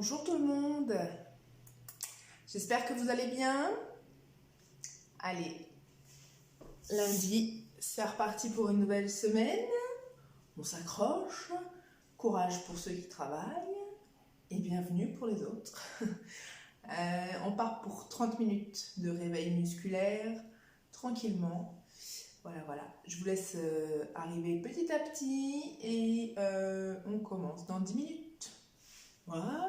Bonjour tout le monde, j'espère que vous allez bien. Allez, lundi, c'est reparti pour une nouvelle semaine. On s'accroche, courage pour ceux qui travaillent et bienvenue pour les autres. On part pour 30 minutes de réveil musculaire, tranquillement. Voilà, je vous laisse arriver petit à petit et on commence dans 10 minutes. Voilà.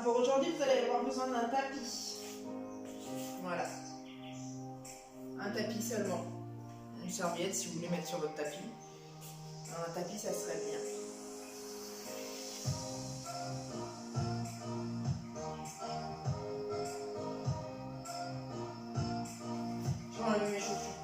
Pour aujourd'hui, vous allez avoir besoin d'un tapis. Voilà. Un tapis seulement. Une serviette si vous voulez mettre sur votre tapis. Un tapis, ça serait bien. Je vais enlever mes chaussures.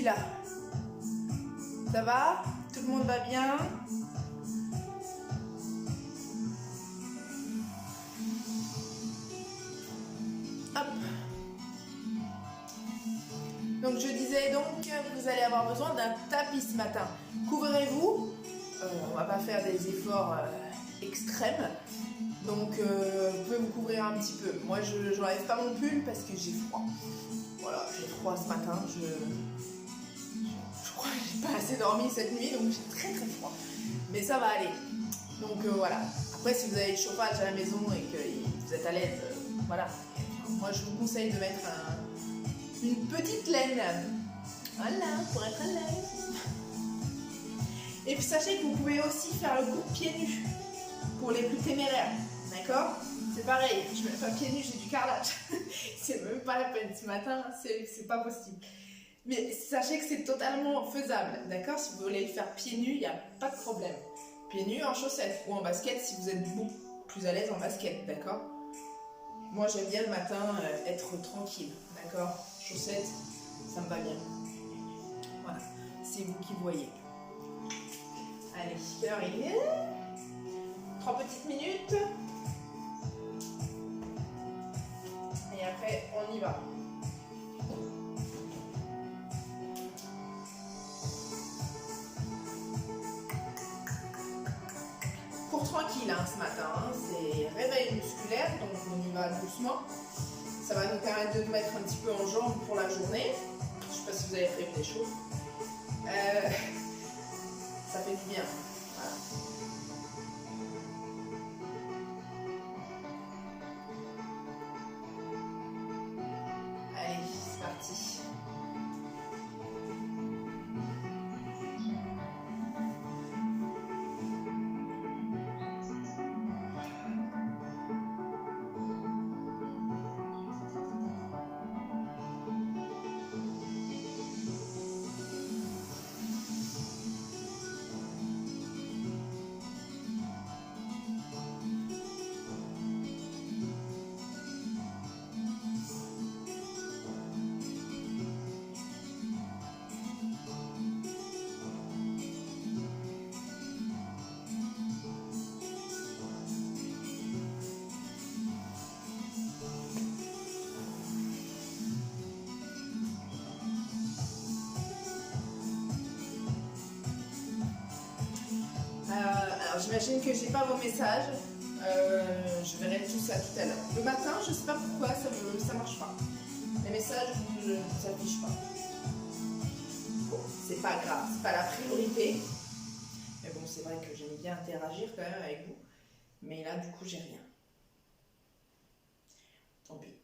Là. Ça va? Tout le monde va bien? Hop. Donc je disais vous allez avoir besoin d'un tapis ce matin. Couvrez-vous. On va pas faire des efforts extrêmes. Donc vous pouvez vous couvrir un petit peu. Moi je n'enlève pas mon pull parce que j'ai froid. Voilà, j'ai froid ce matin. Je crois que j'ai pas assez dormi cette nuit, donc j'ai très très froid. Mais ça va aller. Donc voilà. Après si vous avez le chauffage à la maison et que vous êtes à l'aise, voilà. Moi je vous conseille de mettre une petite laine. Voilà, pour être à l'aise. Et puis sachez que vous pouvez aussi faire le cours pieds nus pour les plus téméraires. D'accord? C'est pareil, je me mets pas pieds nus, j'ai du carrelage. C'est même pas la peine. Ce matin, c'est pas possible. Mais sachez que c'est totalement faisable. D'accord? Si vous voulez le faire pieds nus, il n'y a pas de problème. Pieds nus en chaussettes ou en basket si vous êtes beaucoup plus à l'aise en basket. D'accord? Moi, j'aime bien le matin être tranquille. D'accord? Chaussettes, ça me va bien. Voilà. C'est vous qui voyez. Allez, quelle heure il est? 3 petites minutes. Et après, on y va. Cours tranquille hein, ce matin. Hein. C'est réveil musculaire, donc on y va doucement. Ça va nous permettre de nous mettre un petit peu en jambes pour la journée. Je ne sais pas si vous avez prévu des choses. Ça fait du bien. Voilà. Allez, c'est parti. J'imagine que j'ai pas vos messages. Je verrai tout ça tout à l'heure. Le matin, je sais pas pourquoi ça marche pas. Les messages ne s'affichent pas. Bon, c'est pas grave, c'est pas la priorité. Mais bon, c'est vrai que j'aime bien interagir quand même avec vous. Mais là, du coup, j'ai rien. Tant pis.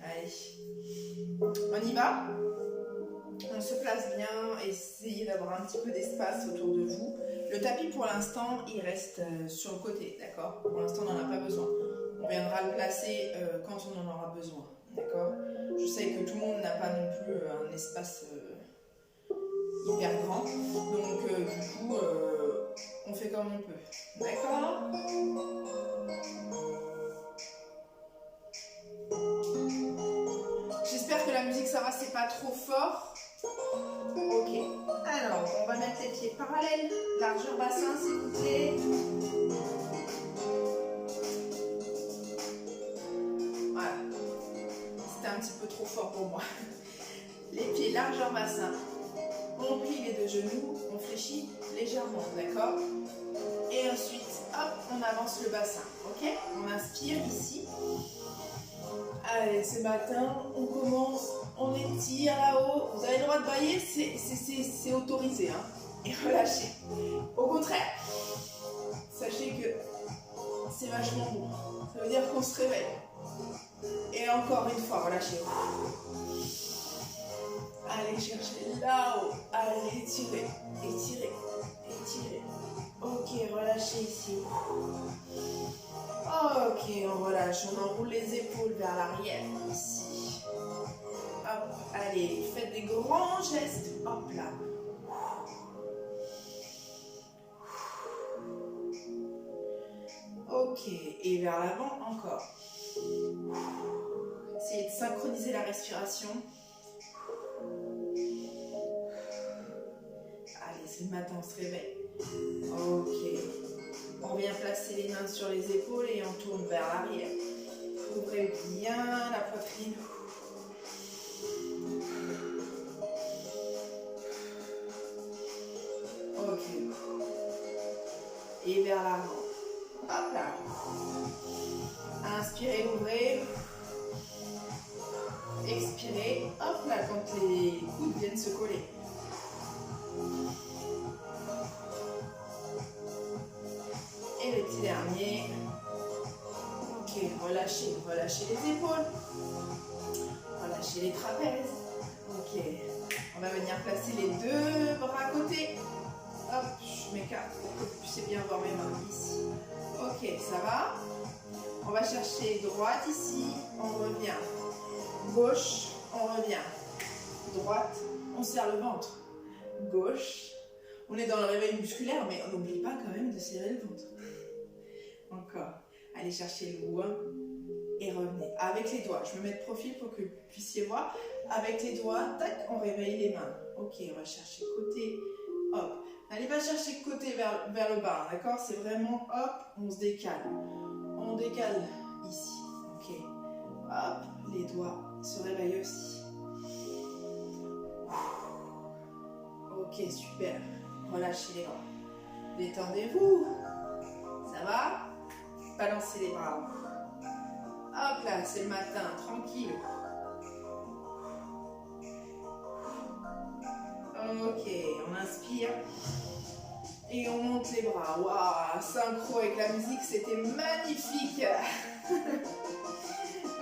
Allez, on y va? On se place bien, essayez d'avoir un petit peu d'espace autour de vous. Le tapis pour l'instant il reste sur le côté, d'accord? Pour l'instant on n'en a pas besoin. On viendra le placer quand on en aura besoin, d'accord? Je sais que tout le monde n'a pas non plus un espace hyper grand, donc du coup on fait comme on peut, d'accord? J'espère que la musique ça va, c'est pas trop fort. Ok, alors on va mettre les pieds parallèles, largeur bassin s'il vous plaît. Voilà, c'était un petit peu trop fort pour moi. Les pieds largeur bassin, on plie les deux genoux, on fléchit légèrement, d'accord? Et ensuite, hop, on avance le bassin, ok? On inspire ici. Allez, ce matin, on commence, on étire là-haut. Vous avez le droit de bailler, c'est autorisé, hein. Et relâchez. Au contraire, sachez que c'est vachement bon. Ça veut dire qu'on se réveille. Et encore une fois, relâchez. Allez chercher là-haut. Allez, étirez, étirez, étirez. Ok, relâchez ici. Ok, on relâche, on enroule les épaules vers l'arrière, ici. Hop, allez, faites des grands gestes. Hop là. Ok, et vers l'avant encore. Essayez de synchroniser la respiration. Allez, c'est le matin, on se réveille. Ok. On vient placer les mains sur les épaules et on tourne vers l'arrière. Ouvrez bien la poitrine. Ok. et vers l'avant. Hop là. Inspirez, ouvrez. Expirez. Hop là, quand les coudes viennent se coller. Et le petit dernier. Ok, relâchez, relâchez les épaules. Relâchez les trapèzes. Ok, on va venir placer les deux bras à côté. Hop, je m'écarte pour que vous puissiez bien voir mes mains ici. Ok, ça va. On va chercher droite ici, on revient. Gauche, on revient. Droite, on serre le ventre. Gauche, on est dans le réveil musculaire, mais on n'oublie pas quand même de serrer le ventre. Encore. Allez chercher loin et revenez. Avec les doigts, je me mets de profil pour que vous puissiez voir. Avec les doigts, tac, on réveille les mains. Ok, on va chercher côté, hop. N'allez pas chercher côté vers le bas, d'accord? C'est vraiment, hop, on se décale. On décale ici. Ok. Hop, les doigts se réveillent aussi. Ok, super. Relâchez les bras. Détendez-vous. Ça va? Balancez les bras. Hop là, c'est le matin, tranquille. Ok, on inspire. Et on monte les bras. Waouh, synchro avec la musique, c'était magnifique.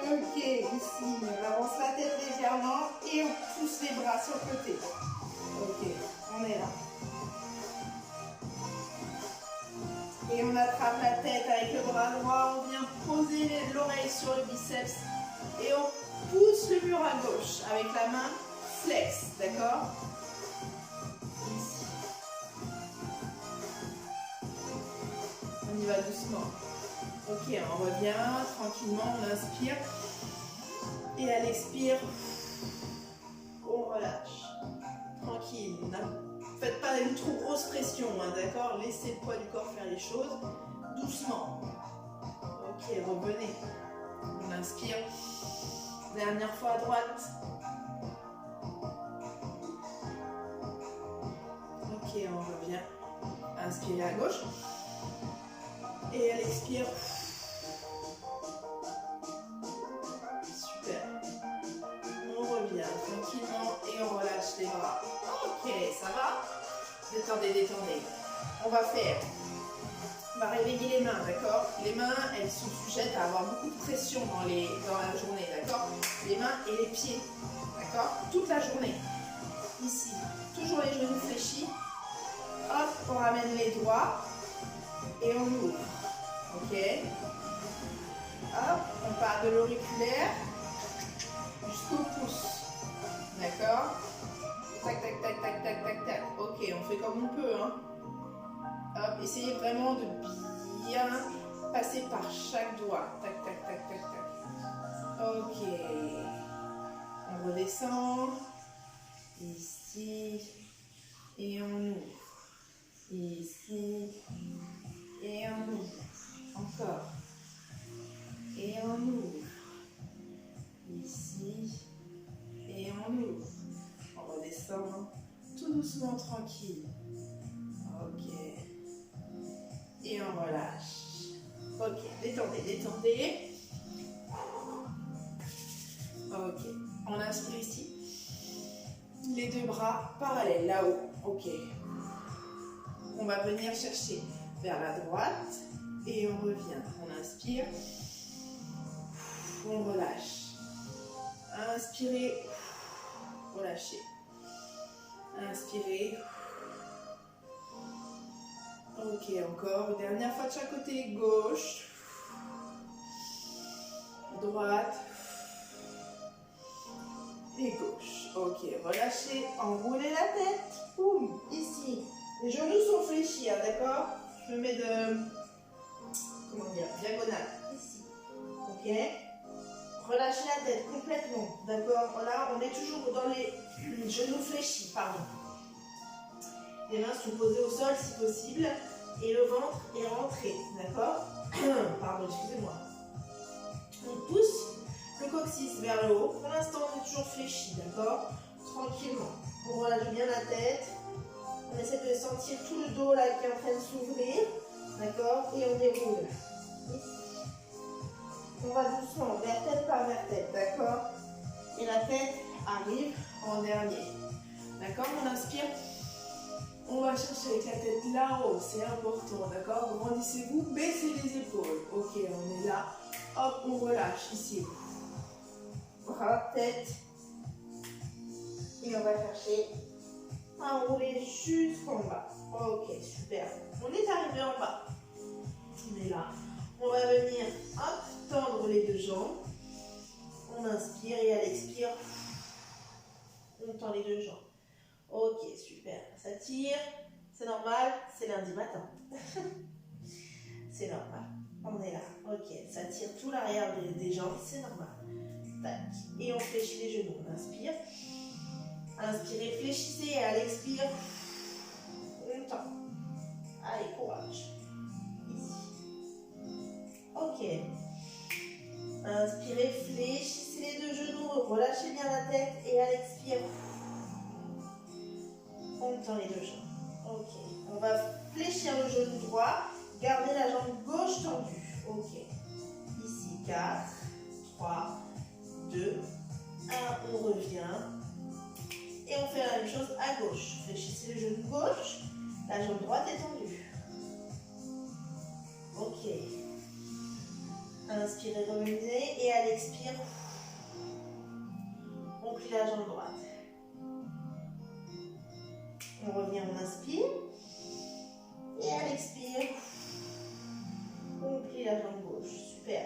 Ok, ici, on avance la tête légèrement et on pousse les bras sur le côté. Ok, on est là. Et on attrape la tête avec le bras droit, on vient poser l'oreille sur le biceps et on pousse le mur à gauche avec la main flex, d'accord? Ici. On y va doucement. Ok, on revient tranquillement, on inspire et à l'expire, on relâche. Tranquille, faites pas une trop grosse pression, hein, d'accord? Laissez le poids du corps faire les choses doucement. Ok, revenez. On inspire. Dernière fois à droite. Ok, on revient. Inspirez à gauche. Et à l'expire. Super. On revient tranquillement et on relâche les bras. Ok, ça va? Détendez, détendez. On va réveiller les mains, d'accord? Les mains, elles sont sujettes à avoir beaucoup de pression dans la journée, d'accord? Les mains et les pieds, d'accord? Toute la journée. Ici, toujours les genoux fléchis. Hop, on ramène les doigts et on ouvre. Ok? Hop, on part de l'auriculaire jusqu'au pouce. D'accord? Tac, tac, tac, tac, tac, tac, tac. Ok, on fait comme on peut, hein. Hop, essayez vraiment de bien passer par chaque doigt. Tac, tac, tac, tac, tac. Ok. On redescend. Ici. Et on ouvre. Ici. Et on ouvre. Encore. Et on ouvre. Ici. Et on ouvre. On redescend. Tout doucement, tranquille. Ok. Et on relâche. Ok, détendez, détendez. Ok, on inspire ici. Les deux bras parallèles, là-haut. Ok. On va venir chercher vers la droite. Et on revient. On inspire. On relâche. Inspirez. Relâchez. Inspirez. Ok, encore. Dernière fois de chaque côté. Gauche. Droite. Et gauche. Ok, relâchez. Enroulez la tête. Boum. Ici. Les genoux sont fléchis, hein, d'accord? Je me mets de... Comment dire? Diagonale. Ici. Ok. Relâchez la tête complètement. D'accord? Là, on est toujours dans les genoux fléchis. Pardon. Les mains sont posées au sol si possible. Et le ventre est rentré, d'accord? Pardon, excusez-moi. On pousse le coccyx vers le haut. Pour l'instant, on est toujours fléchi, d'accord? Tranquillement. On relâche bien la tête. On essaie de sentir tout le dos là qui est en train de s'ouvrir, d'accord? Et on déroule. Ici. On va doucement, vertèbre par vertèbre, d'accord? Et la tête arrive en dernier. D'accord? On inspire. On va chercher avec la tête là-haut, c'est important, d'accord? Grandissez-vous, baissez les épaules. Ok, on est là. Hop, on relâche ici. Bras, tête. Et on va chercher à rouler jusqu'en bas. Ok, super. On est arrivé en bas. On est là. On va venir, hop, tendre les deux jambes. On inspire et à l'expire, on tend les deux jambes. Ok, super. Ça tire. C'est normal, c'est lundi matin. C'est normal. On est là. Ok, ça tire tout l'arrière des jambes, c'est normal. Tac. Et on fléchit les genoux. On inspire. Inspirez, fléchissez. À l'expire, on tend. Allez, courage. Ici. Ok. Inspirez, fléchissez les deux genoux. Relâchez bien la tête. Et à l'expire, on tend les deux jambes. Ok. On va fléchir le genou droit. Gardez la jambe gauche tendue. Ok. Ici, 4, 3, 2, 1. On revient. Et on fait la même chose à gauche. Fléchissez le genou gauche. La jambe droite est tendue. Ok. Inspirez, revenez. Et à l'expire, on plie la jambe droite. On revient, on inspire. Et à l'expire, on plie la jambe gauche. Super.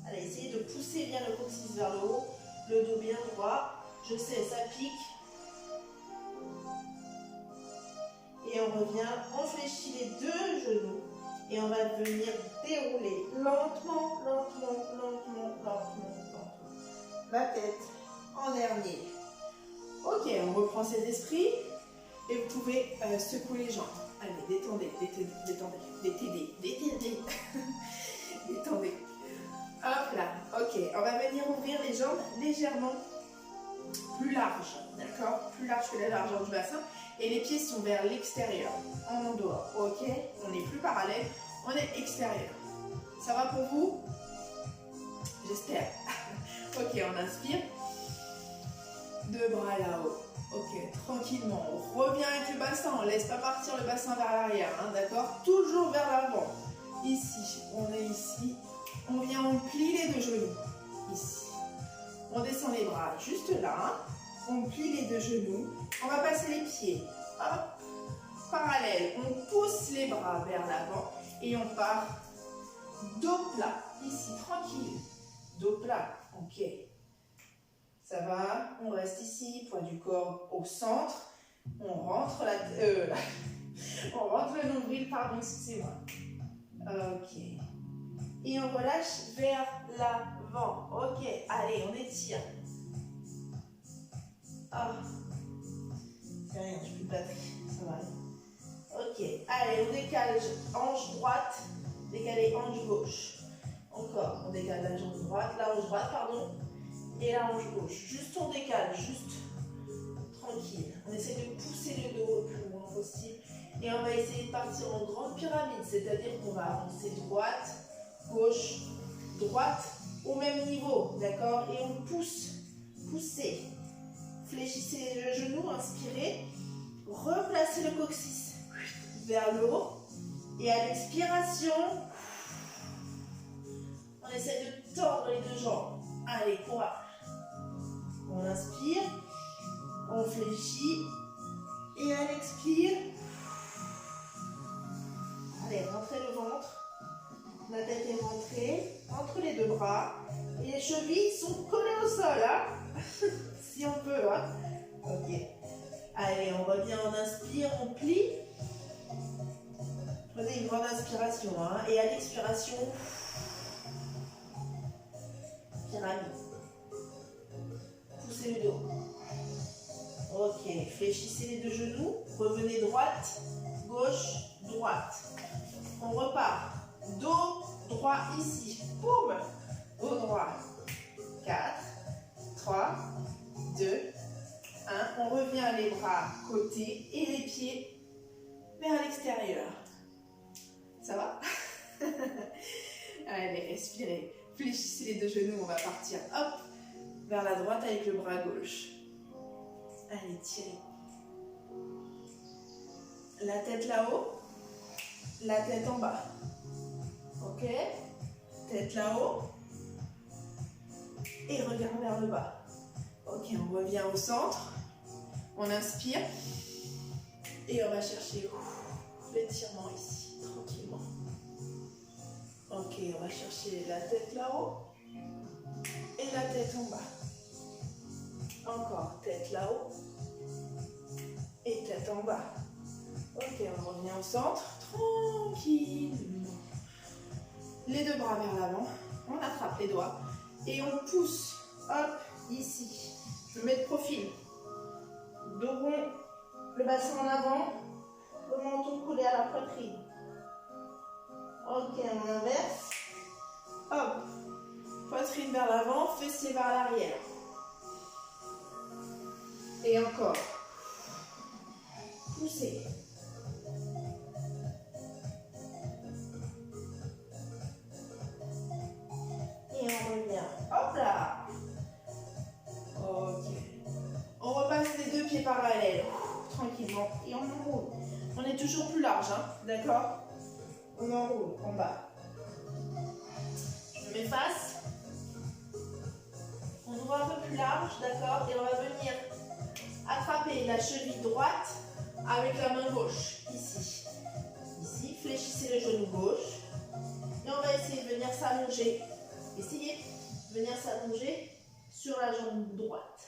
Allez, essayez de pousser bien le coccyx vers le haut. Le dos bien droit. Je sais, ça pique. Et on revient, on fléchit les deux genoux. Et on va venir dérouler lentement, lentement, lentement, lentement, lentement. La tête en dernier. Ok, on reprend ses esprits. Et vous pouvez secouer les jambes. Allez, détendez, détendez, détendez, détendez, détendez. Détendez. Hop là. Ok, on va venir ouvrir les jambes légèrement plus larges. D'accord? Plus large que la largeur du bassin. Et les pieds sont vers l'extérieur, en dehors. Ok? On n'est plus parallèle, on est extérieur. Ça va pour vous? J'espère. Ok, on inspire. Deux bras là-haut. Ok, tranquillement. On revient avec le bassin. On ne laisse pas partir le bassin vers l'arrière. Hein, d'accord? Toujours vers l'avant. Ici, on est ici. On vient, on plie les deux genoux. Ici. On descend les bras juste là. On plie les deux genoux. On va passer les pieds. Hop. Parallèle. On pousse les bras vers l'avant. Et on part dos plat. Ici, tranquille. Dos plat. Ok. Ça va, on reste ici, poids du corps au centre. On rentre on rentre le nombril, pardon, excusez-moi. Ok. Et on relâche vers l'avant. Ok, allez, on étire. Ah. C'est rien, je peux pas faire. Ça va aller. Ok, allez, on décale hanche droite, décaler hanche gauche. Encore, on décale la jambe droite, la hanche droite, pardon. Et la hanche gauche. Juste on décale, juste tranquille. On essaie de pousser le dos le plus loin possible. Et on va essayer de partir en grande pyramide. C'est-à-dire qu'on va avancer droite, gauche, droite au même niveau. D'accord? Et on pousse. Poussez. Fléchissez les genoux, inspirez. Replacez le coccyx vers le haut. Et à l'expiration, on essaie de tordre les deux jambes. Allez, courage. On inspire, on fléchit, et à l'expire, allez, rentrez le ventre, la tête est rentrée, entre les deux bras, et les chevilles sont collées au sol, hein si on peut, hein. Ok, allez, on revient, on inspire, on plie, prenez une grande inspiration, hein, et à l'expiration, pyramide. Poussez le dos. Ok, fléchissez les deux genoux. Revenez droite, gauche, droite. On repart. Dos droit ici. Boum. Dos droit. 4, 3, 2, 1. On revient les bras côté et les pieds vers l'extérieur. Ça va? Allez, respirez. Fléchissez les deux genoux, on va partir, hop, vers la droite avec le bras gauche. Allez, tirez. La tête là-haut, la tête en bas. Ok? Tête là-haut. Et regard vers le bas. Ok, on revient au centre. On inspire. Et on va chercher l'étirement ici, tranquillement. Ok, on va chercher la tête là-haut. Et la tête en bas. Encore, tête là-haut. Et tête en bas. Ok, on revient au centre, tranquillement. Les deux bras vers l'avant, on attrape les doigts et on pousse, hop, ici. Je mets de profil. Dos rond, le bassin en avant, le menton collé à la poitrine. Ok, on inverse. Hop, poitrine vers l'avant, fessier vers l'arrière. Et encore. Poussez. Et on revient. Hop là. Ok. On repasse les deux pieds parallèles. Tranquillement. Et on enroule. On est toujours plus large, hein, d'accord? On enroule en bas. Je m'efface. On ouvre un peu plus large, d'accord? Et on va venir attraper la cheville droite avec la main gauche. Ici. Ici. Fléchissez le genou gauche. Et on va essayer de venir s'allonger. Essayez de venir s'allonger sur la jambe droite.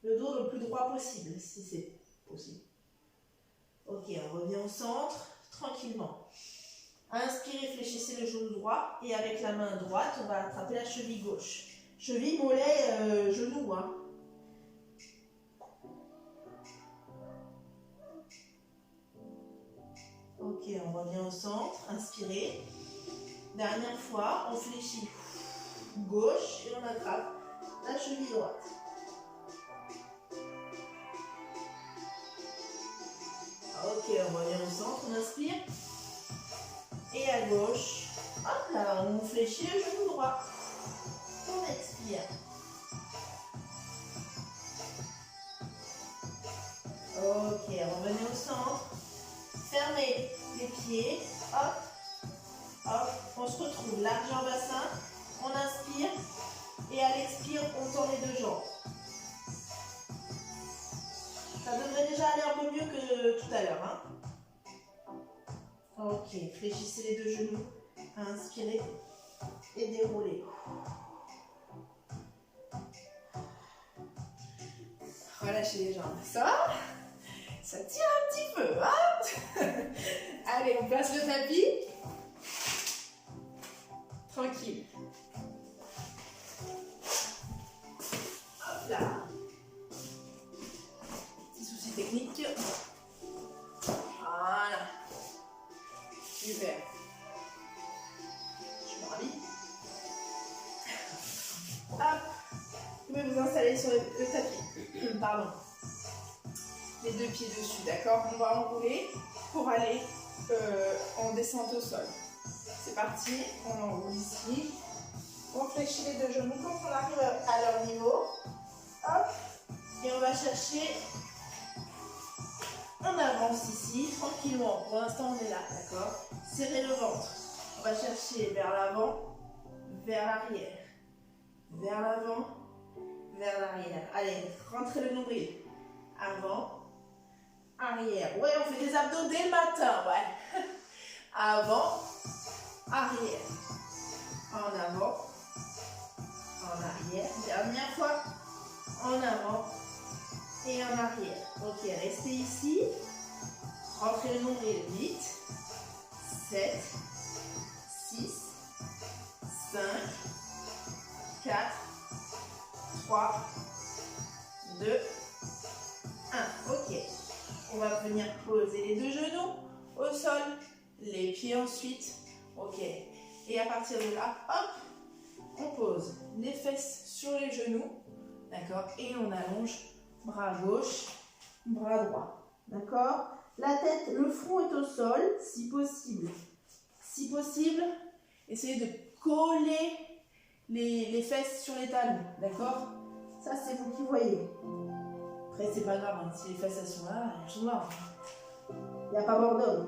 Le dos le plus droit possible, si c'est possible. Ok, on revient au centre, tranquillement. Inspirez, fléchissez le genou droit. Et avec la main droite, on va attraper la cheville gauche. Cheville, mollet, genou. Hein. Ok, on revient au centre. Inspirez. Dernière fois, on fléchit gauche et on attrape la cheville droite. Ok, on revient au centre, on inspire. Et à gauche, hop là, on fléchit le genou droit. On expire. Ok, revenez au centre. Fermez les pieds. Hop. Hop, on se retrouve, largeur bassin, on inspire et à l'expire, on tend les deux jambes. Ça devrait déjà aller un peu mieux que tout à l'heure. Hein. Ok, fléchissez les deux genoux, inspirez et déroulez. Relâchez les jambes, ça va? Ça tire un petit peu, hein? Allez, on place le tapis. Tranquille. Hop là. Petit souci technique. Voilà. Super. Je me rhabille. Hop. Vous pouvez vous installer sur le tapis. Pardon. Les deux pieds dessus, d'accord? On va enrouler pour aller en descente au sol. C'est parti, on enroule ici. On fléchit les deux genoux quand on arrive à leur niveau. Hop. Et on va chercher. On avance ici, tranquillement. Pour l'instant, on est là, d'accord? Serrez le ventre. On va chercher vers l'avant, vers l'arrière. Vers l'avant, vers l'arrière. Allez, rentrez le nombril. Avant, arrière. Ouais, on fait des abdos dès le matin, ouais. Avant, arrière. En avant, en arrière. Dernière fois, en avant et en arrière. Ok, restez ici. Rentrez le nombril. 8, 7, 6, 5, 4, 3, 2, 1. Ok. On va venir poser les deux genoux au sol. Les pieds ensuite. Ok. Et à partir de là, hop, on pose les fesses sur les genoux. D'accord? Et on allonge bras gauche, bras droit. D'accord? La tête, le front est au sol, si possible. Si possible, essayez de coller les fesses sur les talons, d'accord? Ça, c'est vous qui voyez. Après, c'est pas grave, hein. Si les fesses elles sont là, elles sont là. Il n'y a pas mort d'homme.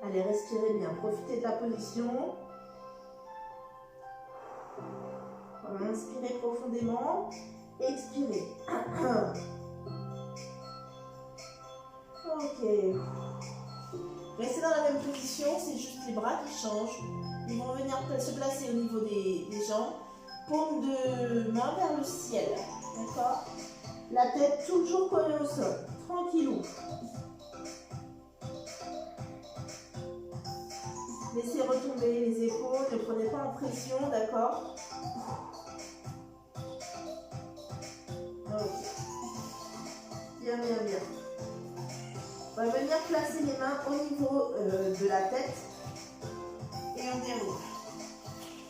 Allez, respirez bien. Profitez de la position. Voilà, inspirez profondément. Expirez. Ok. Restez dans la même position, c'est juste les bras qui changent. Ils vont venir se placer au niveau des jambes. Paume de main vers le ciel. D'accord? La tête toujours collée au sol. Tranquillou. Laissez retomber les épaules, ne prenez pas en pression, d'accord? Ok. Bien, bien, bien. On va venir placer les mains au niveau de la tête et on déroule.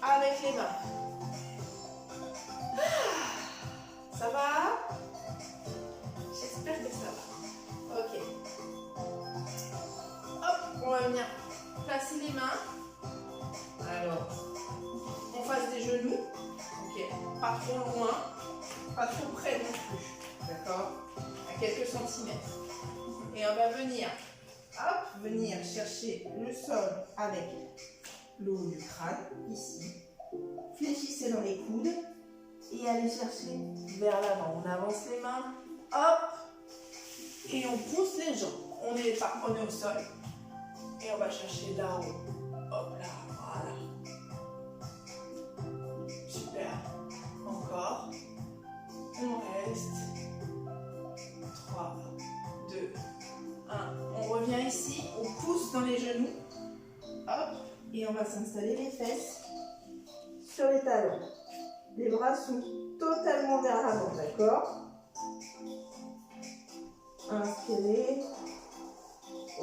Avec les mains. Ça va? J'espère que ça va. Ok. Hop, on va venir placer les mains. Alors, en face des genoux. Ok. Pas trop loin, pas trop près non plus. D'accord? À quelques centimètres. Et on va venir, hop, venir chercher le sol avec le haut du crâne, ici. Fléchissez dans les coudes et allez chercher vers l'avant. On avance les mains, hop, et on pousse les jambes. On est au sol et on va chercher là-haut. Hop là, voilà. Super. Encore. On reste. 3, 2, 1. On revient ici, on pousse dans les genoux. Hop. Et on va s'installer les fesses sur les talons. Les bras sont totalement vers l'avant, d'accord? Inspirez.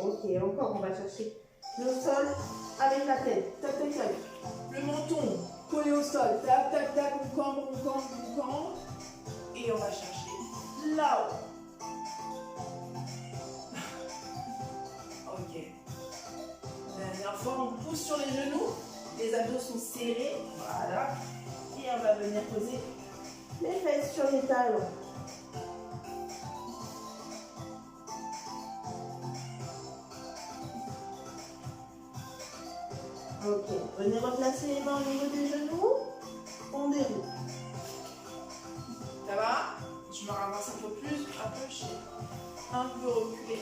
Ok, encore, on va chercher le sol avec la tête. Tac, tac, tac. Le menton collé au sol. Tac, tac, tac. On cambre, on cambre, on cambre. Et on va chercher là-haut. Ok. Dernière fois, on pousse sur les genoux. Les abdos sont serrés. Voilà. Et on va venir poser les fesses sur les talons. Ok. Venez replacer les mains au niveau des genoux. On déroule. Ça va? Je me ramasse un peu plus. Un peu reculé.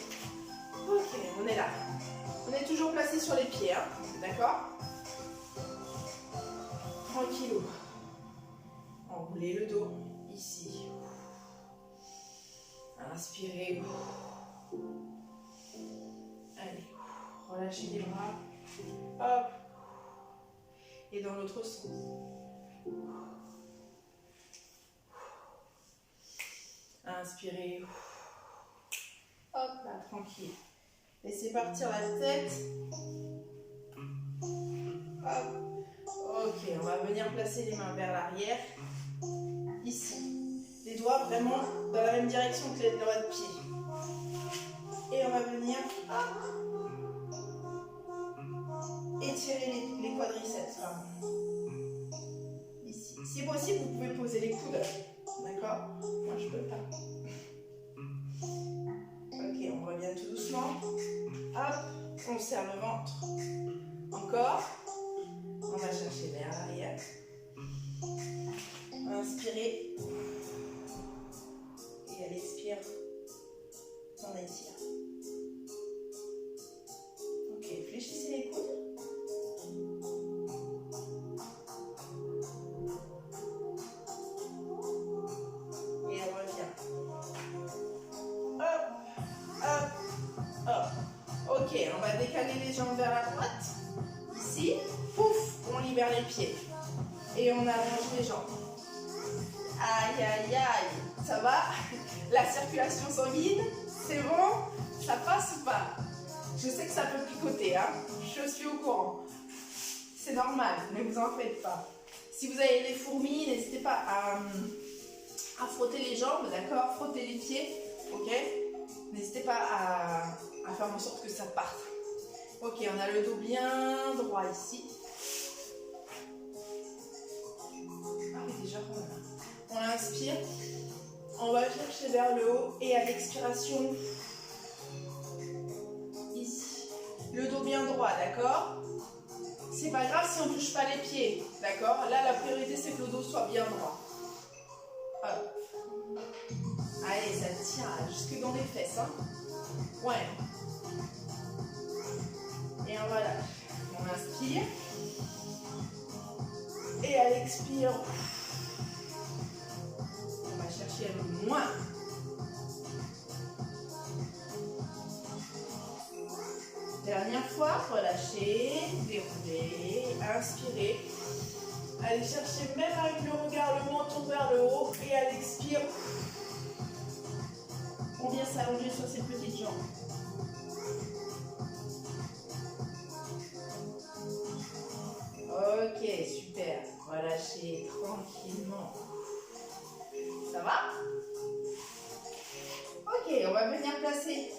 Ok, on est là. On est toujours placé sur les pieds, hein, d'accord? Tranquillou. Enroulez le dos, ici. Inspirez. Allez, relâchez les bras. Hop. Et dans l'autre sens. Inspirez. Hop là, tranquille. Laissez partir la tête. Hop. Ok, on va venir placer les mains vers l'arrière. Ici. Les doigts vraiment dans la même direction que les doigts de pied. Et on va venir étirer les quadriceps. Ici. Si possible, vous pouvez poser les coudes. D'accord? Moi, je peux pas. Ok, on revient tout doucement. Hop, on serre le ventre. Encore. On va chercher vers l'arrière. Inspirez. Et à l'expire, on étire. Ok, fléchissez les coudes. Et on revient. Hop, hop, hop. Ok, on va décaler les jambes vers la droite. Ici, pouf, on libère les pieds. Et on allonge les jambes. Aïe, aïe, aïe. Ça va? La circulation sanguine, c'est bon? Ça passe ou pas? Je sais que ça peut picoter, hein? Je suis au courant. C'est normal, ne vous en faites pas. Si vous avez des fourmis, n'hésitez pas à frotter les jambes, d'accord? Frotter les pieds, ok? N'hésitez pas à faire en sorte que ça parte. Ok, on a le dos bien droit ici. Ah oui, déjà rond là. On inspire. On va chercher vers le haut et à l'expiration, ici. Le dos bien droit, d'accord? C'est pas grave si on ne touche pas les pieds, d'accord? Là, la priorité, c'est que le dos soit bien droit. Hop. Allez, ça tient jusque dans les fesses, hein? Ouais. Et on va là. On inspire. Et à l'expire, on va chercher le moins. Dernière fois, relâchez, déroulez, inspirez. Allez chercher même avec le regard le menton vers le haut et à l'expire, on vient s'allonger sur ses petites jambes. Ok, super. Relâchez tranquillement. Ça va? Ok, on va venir placer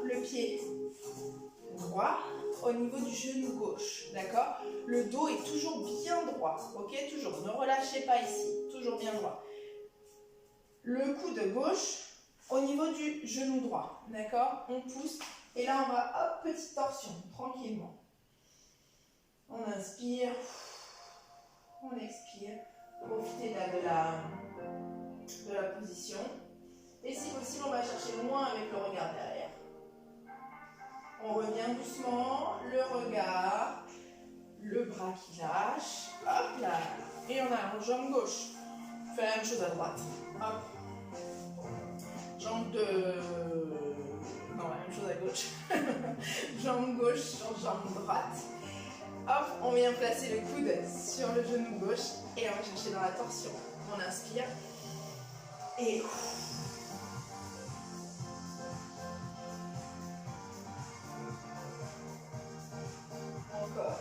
le pied droit au niveau du genou gauche, d'accord? Le dos est toujours bien droit, ok? Toujours, ne relâchez pas ici, toujours bien droit. Le coude gauche au niveau du genou droit, d'accord? On pousse et là on va, hop, petite torsion, tranquillement. On inspire, on expire, profitez de la position. Et si possible, on va chercher le moins avec le regard derrière. On revient doucement, le regard, le bras qui lâche, hop là, et on a une jambe gauche. On fait la même chose à droite, hop. Jambe de... non, la même chose à gauche. Jambe gauche sur jambe droite. Hop, on vient placer le coude sur le genou gauche et on va chercher dans la torsion. On inspire et... encore.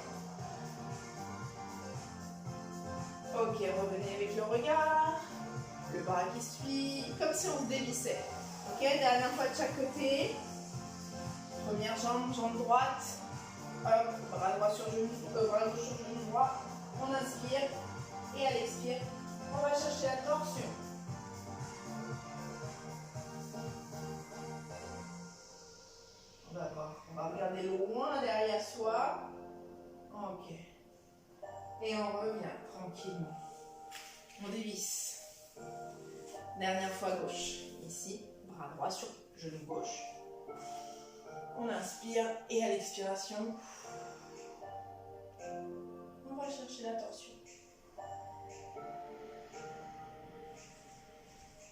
Ok, revenez avec le regard, le bras qui suit, comme si on se dévissait. Ok, dernière fois de chaque côté. Première jambe, jambe droite. Hop, bras droit sur genou, bras gauche sur genou droit. On inspire et à l'expire, on va chercher la torsion. On va regarder loin derrière soi. Ok. Et on revient tranquillement. On dévisse. Dernière fois gauche. Ici, bras droit sur genou gauche. On inspire et à l'expiration, on va chercher la torsion.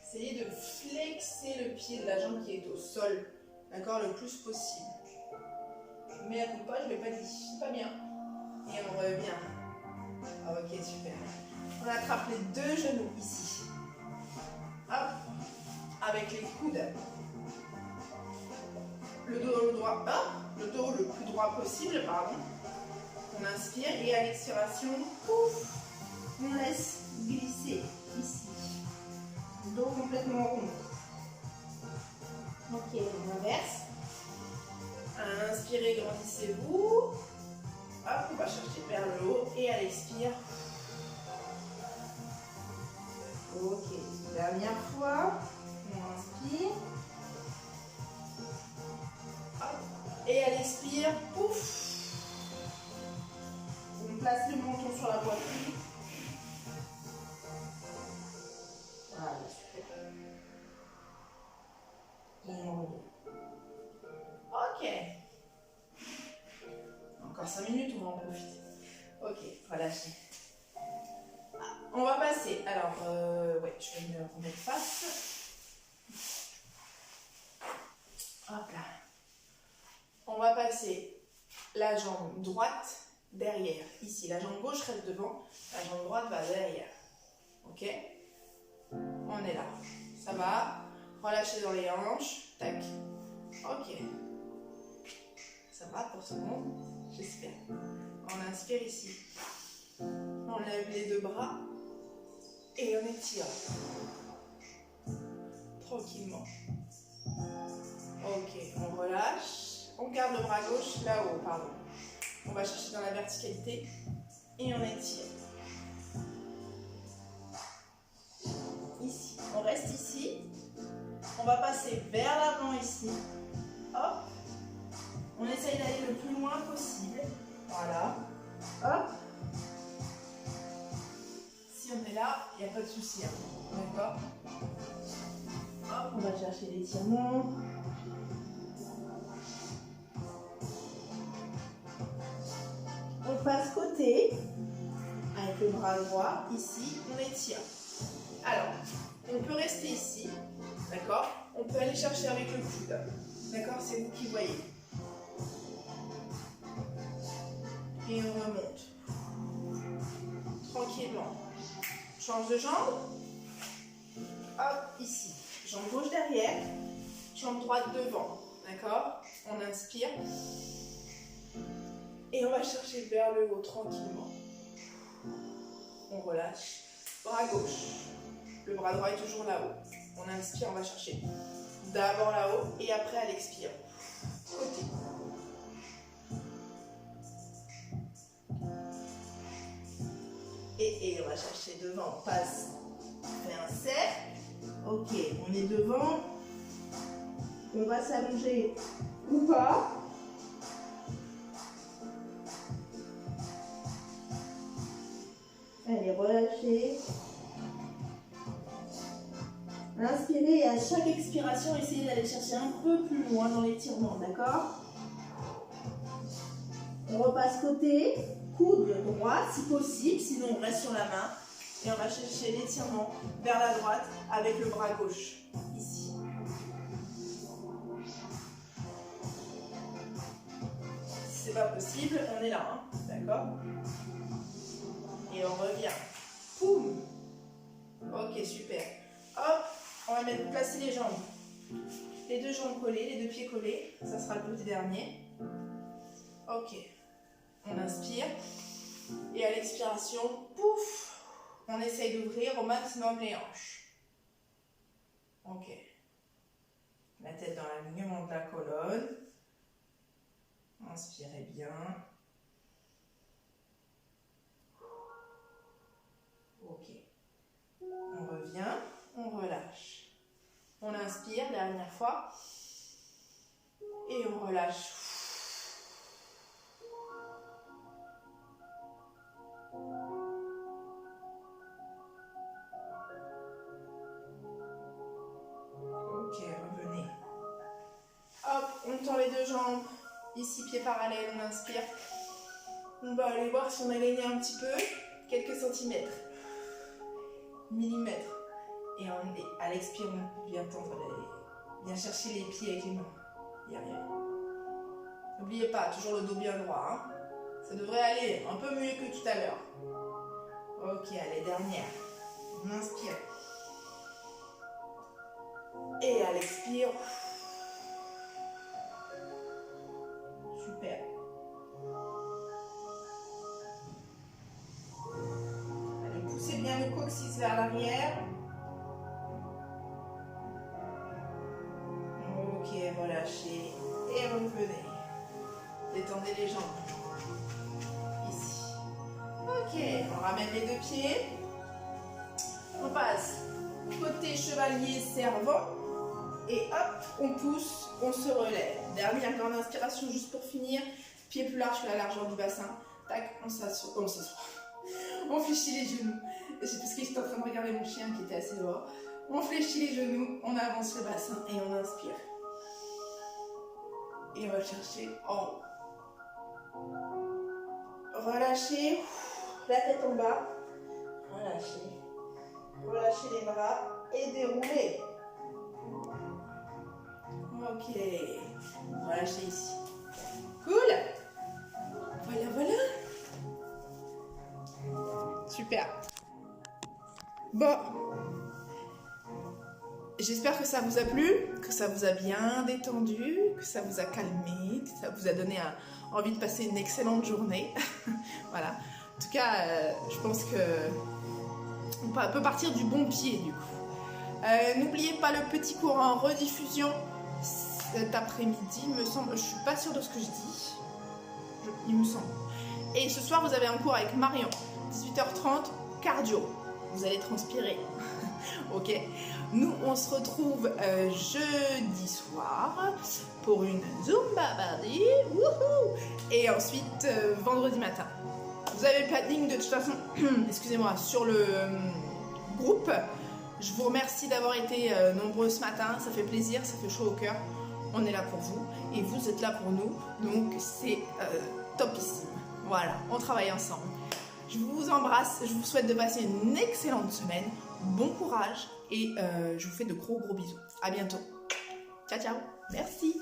Essayez de flexer le pied de la jambe qui est au sol, d'accord, le plus possible. Mais à coup de pas, je ne l'ai pas dit, c'est pas bien. Et on revient. Ok, super. On attrape les deux genoux ici. Hop, avec les coudes. Le dos droit, hop, le dos le plus droit possible, pardon. On inspire et à l'expiration, pouf, on laisse glisser ici. Le dos complètement rond. Ok, on inverse. Inspirez, grandissez-vous. Hop, on va chercher vers le haut et à l'expire. Ok, dernière fois. On inspire. Hop, et à l'expire, pouf. On place le menton sur la poitrine. Voilà, super. Et on revient. Ok. Encore 5 minutes, on va en profiter. Ok, relâchez. On va passer. Alors, ouais, je vais me remettre face. Hop là. On va passer la jambe droite derrière. Ici, la jambe gauche reste devant. La jambe droite va derrière. Ok? On est là. Ça va? Relâchez dans les hanches. Tac. Ok. Ça va pour tout le monde? J'espère. On inspire ici. On lève les deux bras. Et on étire. Tranquillement. Ok, on relâche. On garde le bras gauche là-haut, pardon. On va chercher dans la verticalité et on étire. Ici, on reste ici. On va passer vers l'avant ici. Hop. On essaye d'aller le plus loin possible. Voilà. Hop. Si on est là, il n'y a pas de souci. Hein. D'accord. Hop, on va chercher l'étirement. On passe côté. Avec le bras droit, ici, on étire. Alors, on peut rester ici. D'accord. On peut aller chercher avec le coude. D'accord, c'est vous qui voyez. Et on remonte. Tranquillement. Change de jambe. Hop, ici. Jambe gauche derrière. Jambe droite devant. D'accord. On inspire. Et on va chercher vers le haut tranquillement. On relâche. Bras gauche. Le bras droit est toujours là-haut. On inspire, on va chercher. D'abord là-haut et après à l'expire. Côté. Et on va chercher devant. On passe. On fait un cercle. Ok, on est devant. On va s'allonger ou pas. Allez, relâchez. Inspirez et à chaque expiration, essayez d'aller chercher un peu plus loin dans l'étirement, d'accord? On repasse côté, coude droit si possible, sinon on reste sur la main. Et on va chercher l'étirement vers la droite avec le bras gauche, ici. Si c'est pas possible, on est là, hein, d'accord? Et on revient. Poum! Ok, super. Hop! On va placer les jambes. Les deux jambes collées, les deux pieds collés. Ça sera le petit dernier. Ok. On inspire. Et à l'expiration, pouf, on essaye d'ouvrir au maximum les hanches. Ok. La tête dans l'alignement de la colonne. Inspirez bien. Ok. On revient, on relâche. On inspire, dernière fois. Et on relâche. Ok, revenez. Hop, on tend les deux jambes. Ici, pieds parallèles, on inspire. On va aller voir si on a gagné un petit peu. Quelques centimètres. Millimètres. Et à l'expire, on vient tendre bien chercher les pieds avec les mains. Y arrive. N'oubliez pas, toujours le dos bien droit. Hein. Ça devrait aller un peu mieux que tout à l'heure. Ok, allez, dernière. On inspire. Et à l'expire. Super. Allez, poussez bien le coccyx vers l'arrière. Ok, relâchez et revenez. Détendez les jambes. Ici. Ok, on ramène les deux pieds. On passe côté chevalier servant. Et hop, on pousse, on se relève. Dernière grande inspiration juste pour finir. Pied plus large que la largeur du bassin. Tac, on s'assoit. On fléchit les genoux. C'est parce que j'étais en train de regarder mon chien qui était assez dehors. On fléchit les genoux, on avance le bassin et on inspire. Et on va chercher en haut. Relâchez la tête en bas. Relâchez. Relâchez les bras et déroulez. Ok. Relâchez ici. Cool. Voilà. Super. Bon. J'espère que ça vous a plu, que ça vous a bien détendu, que ça vous a calmé, que ça vous a donné envie de passer une excellente journée. Voilà. En tout cas, je pense que on peut partir du bon pied du coup. N'oubliez pas le petit cours en rediffusion. cet après-midi, me semble. Je suis pas sûre de ce que je dis. Il me semble. Et ce soir, vous avez un cours avec Marion. 18h30, cardio. Vous allez transpirer. Ok. Nous, on se retrouve jeudi soir pour une Zumba party. Wouhou. Et ensuite, vendredi matin. Vous avez le planning de toute façon, excusez-moi, sur le groupe. Je vous remercie d'avoir été nombreux ce matin. Ça fait plaisir, ça fait chaud au cœur. On est là pour vous et vous êtes là pour nous. Donc, c'est topissime. Voilà, on travaille ensemble. Je vous embrasse, je vous souhaite de passer une excellente semaine. Bon courage et je vous fais de gros bisous. À bientôt. Ciao, ciao. Merci.